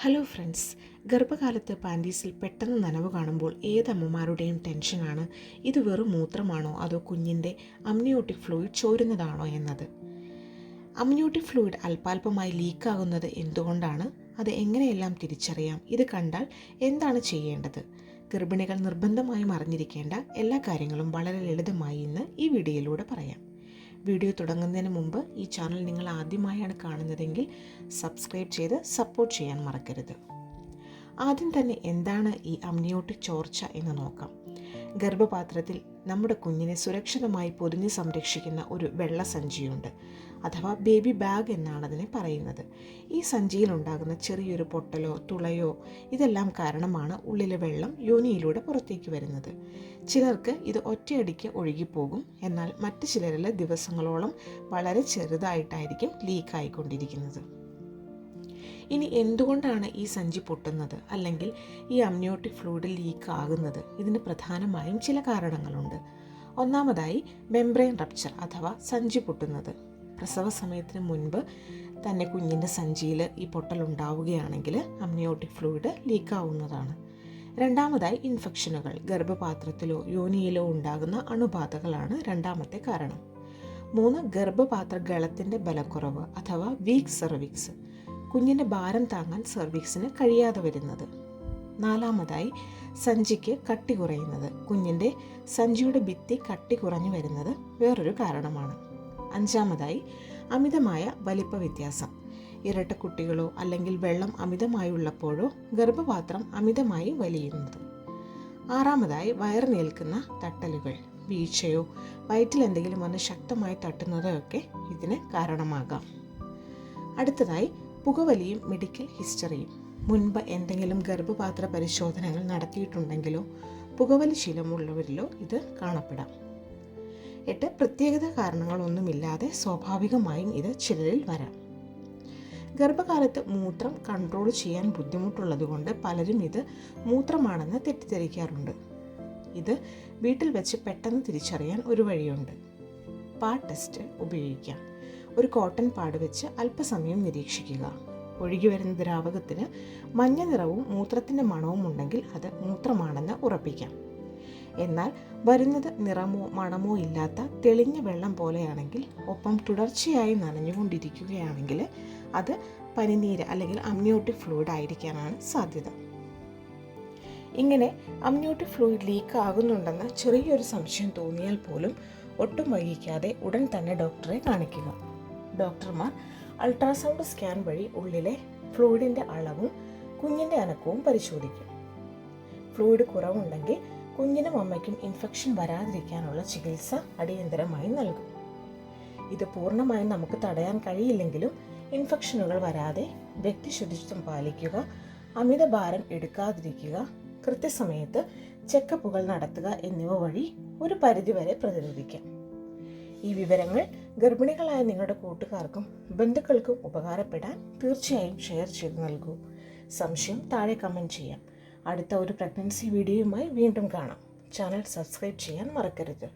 Hello friends, ഗർഭകാലത്ത് പാൻറ്റീസിൽ പെട്ടെന്ന് നനവ് കാണുമ്പോൾ ഏതമ്മമാരുടെയും ടെൻഷനാണ് ഇത് വെറും മൂത്രമാണോ അതോ കുഞ്ഞിൻ്റെ അമ്നിയോട്ടിക് ഫ്ലൂയിഡ് ചോരുന്നതാണോ എന്നത്. അമ്നിയോട്ടിക് ഫ്ലൂയിഡ് അല്പാൽപമായി ലീക്കാകുന്നത് എന്തുകൊണ്ടാണ്, അത് എങ്ങനെയെല്ലാം തിരിച്ചറിയാം, ഇത് കണ്ടാൽ എന്താണ് ചെയ്യേണ്ടത്, ഗർഭിണികൾ നിർബന്ധമായും അറിഞ്ഞിരിക്കേണ്ട എല്ലാ കാര്യങ്ങളും വളരെ ലളിതമായി ഇന്ന് ഈ വീഡിയോയിലൂടെ പറയാം. വീഡിയോ തുടങ്ങുന്നതിന് മുമ്പ് ഈ ചാനൽ നിങ്ങൾ ആദ്യമായാണ് കാണുന്നതെങ്കിൽ സബ്സ്ക്രൈബ് ചെയ്ത് സപ്പോർട്ട് ചെയ്യാൻ മറക്കരുത്. ആദ്യം തന്നെ എന്താണ് ഈ അമ്നിയോട്ടിക് ചോർച്ച എന്ന് നോക്കാം. ഗർഭപാത്രത്തിൽ നമ്മുടെ കുഞ്ഞിനെ സുരക്ഷിതമായി പൊതിഞ്ഞ് സംരക്ഷിക്കുന്ന ഒരു വെള്ള സഞ്ചിയുണ്ട്, അഥവാ ബേബി ബാഗ് എന്നാണ് അതിനെ പറയുന്നത്. ഈ സഞ്ചിയിൽ ഉണ്ടാകുന്ന ചെറിയൊരു പൊട്ടലോ തുളയോ ഇതെല്ലാം കാരണമാണ് ഉള്ളിലെ വെള്ളം യോനിയിലൂടെ പുറത്തേക്ക് വരുന്നത്. ചിലർക്ക് ഇത് ഒറ്റയടിക്ക് ഒഴുകിപ്പോകും, എന്നാൽ മറ്റു ചിലരിൽ ദിവസങ്ങളോളം വളരെ ചെറുതായിട്ടായിരിക്കും ലീക്കായിക്കൊണ്ടിരിക്കുന്നത്. ഇനി എന്തുകൊണ്ടാണ് ഈ സഞ്ചി പൊട്ടുന്നത് അല്ലെങ്കിൽ ഈ അമ്നിയോട്ടിക് ഫ്ലൂയിഡ് ലീക്ക് ആകുന്നത്? ഇതിന് പ്രധാനമായും ചില കാരണങ്ങളുണ്ട്. ഒന്നാമതായി മെംബ്രെയിൻ റപ്ചർ അഥവാ സഞ്ചി പൊട്ടുന്നത്. പ്രസവ സമയത്തിന് മുൻപ് തന്നെ കുഞ്ഞിൻ്റെ സഞ്ചിയിൽ ഈ പൊട്ടലുണ്ടാവുകയാണെങ്കിൽ അമ്നിയോട്ടിക് ഫ്ലൂയിഡ് ലീക്കാവുന്നതാണ്. രണ്ടാമതായി ഇൻഫെക്ഷനുകൾ, ഗർഭപാത്രത്തിലോ യോനിയിലോ ഉണ്ടാകുന്ന അണുബാധകളാണ് രണ്ടാമത്തെ കാരണം. 3, ഗർഭപാത്ര ഗളത്തിൻ്റെ ബലക്കുറവ് അഥവാ വീക്ക് സെർവിക്സ്, കുഞ്ഞിൻ്റെ ഭാരം താങ്ങാൻ സെർവിക്സിന് കഴിയാതെ വരുന്നത്. 4, സഞ്ചിക്ക് കട്ടി കുറയുന്നത്, കുഞ്ഞിൻ്റെ സഞ്ചിയുടെ ഭിത്തി കട്ടി കുറഞ്ഞു വരുന്നത് വേറൊരു കാരണമാണ്. 5, അമിതമായ വലിപ്പ വ്യത്യാസം, ഇരട്ട കുട്ടികളോ അല്ലെങ്കിൽ വെള്ളം അമിതമായി ഉള്ളപ്പോഴോ ഗർഭപാത്രം അമിതമായി വലിയുന്നത്. 6, വയറിനേൽക്കുന്ന തട്ടലുകൾ, വീഴ്ചയോ വയറ്റിൽ എന്തെങ്കിലും വന്ന് ശക്തമായി തട്ടുന്നതോ ഒക്കെ ഇതിന് കാരണമാകാം. അടുത്തതായി പുകവലിയും മെഡിക്കൽ ഹിസ്റ്ററിയും. മുൻപ് എന്തെങ്കിലും ഗർഭപാത്ര പരിശോധനകൾ നടത്തിയിട്ടുണ്ടെങ്കിലോ പുകവലി ശീലമുള്ളവരിലോ ഇത് കാണപ്പെടാം. 8, പ്രത്യേകത കാരണങ്ങളൊന്നുമില്ലാതെ സ്വാഭാവികമായും ഇത് ചിലരിൽ വരാം. ഗർഭകാലത്ത് മൂത്രം കൺട്രോൾ ചെയ്യാൻ ബുദ്ധിമുട്ടുള്ളതുകൊണ്ട് പലരും ഇത് മൂത്രമാണെന്ന് തെറ്റിദ്ധരിക്കാറുണ്ട്. ഇത് വീട്ടിൽ വെച്ച് പെട്ടെന്ന് തിരിച്ചറിയാൻ ഒരു വഴിയുണ്ട്. പാഡ് ടെസ്റ്റ് ഉപയോഗിക്കാം. ഒരു കോട്ടൺ പാഡ് വെച്ച് അല്പസമയം നിരീക്ഷിക്കുക. ഒഴുകി വരുന്ന ദ്രാവകത്തിന് മഞ്ഞ നിറവും മൂത്രത്തിൻ്റെ മണവും ഉണ്ടെങ്കിൽ അത് മൂത്രമാണെന്ന് ഉറപ്പിക്കാം. എന്നാൽ വരുന്നത് നിറമോ മണമോ ഇല്ലാത്ത തെളിഞ്ഞ വെള്ളം പോലെയാണെങ്കിൽ, ഒപ്പം തുടർച്ചയായി നനഞ്ഞുകൊണ്ടിരിക്കുകയാണെങ്കിൽ അത് പനിനീര് അല്ലെങ്കിൽ അമ്നിയോട്ടിക് ഫ്ലൂയിഡ് ആയിരിക്കാനാണ് സാധ്യത. ഇങ്ങനെ അമ്നിയോട്ടിക് ഫ്ലൂയിഡ് ലീക്ക് ആകുന്നുണ്ടെന്ന് ചെറിയൊരു സംശയം തോന്നിയാൽ പോലും ഒട്ടും വൈകിക്കാതെ ഉടൻ തന്നെ ഡോക്ടറെ കാണിക്കുക. ഡോക്ടർമാർ അൾട്രാസൗണ്ട് സ്കാൻ വഴി ഉള്ളിലെ ഫ്ലൂയിഡിൻ്റെ അളവും കുഞ്ഞിൻ്റെ അനക്കവും പരിശോധിക്കും. ഫ്ലൂയിഡ് കുറവുണ്ടെങ്കിൽ കുഞ്ഞിനും അമ്മയ്ക്കും ഇൻഫെക്ഷൻ വരാതിരിക്കാനുള്ള ചികിത്സ അടിയന്തരമായി നൽകും. ഇത് പൂർണ്ണമായും നമുക്ക് തടയാൻ കഴിയില്ലെങ്കിലും ഇൻഫെക്ഷനുകൾ വരാതെ വ്യക്തി ശുചിത്വം പാലിക്കുക, അമിത ഭാരം എടുക്കാതിരിക്കുക, കൃത്യസമയത്ത് ചെക്കപ്പുകൾ നടത്തുക എന്നിവ വഴി ഒരു പരിധിവരെ പ്രതിരോധിക്കാം. ഈ വിവരങ്ങൾ ഗർഭിണികളായ നിങ്ങളുടെ കൂട്ടുകാർക്കും ബന്ധുക്കൾക്കും ഉപകാരപ്പെടാൻ തീർച്ചയായും ഷെയർ ചെയ്ത് നൽകൂ. സംശയം താഴെ കമൻറ്റ് ചെയ്യാം. അടുത്ത ഒരു പ്രഗ്നൻസി വീഡിയോയുമായി വീണ്ടും കാണാം. ചാനൽ സബ്സ്ക്രൈബ് ചെയ്യാൻ മറക്കരുത്.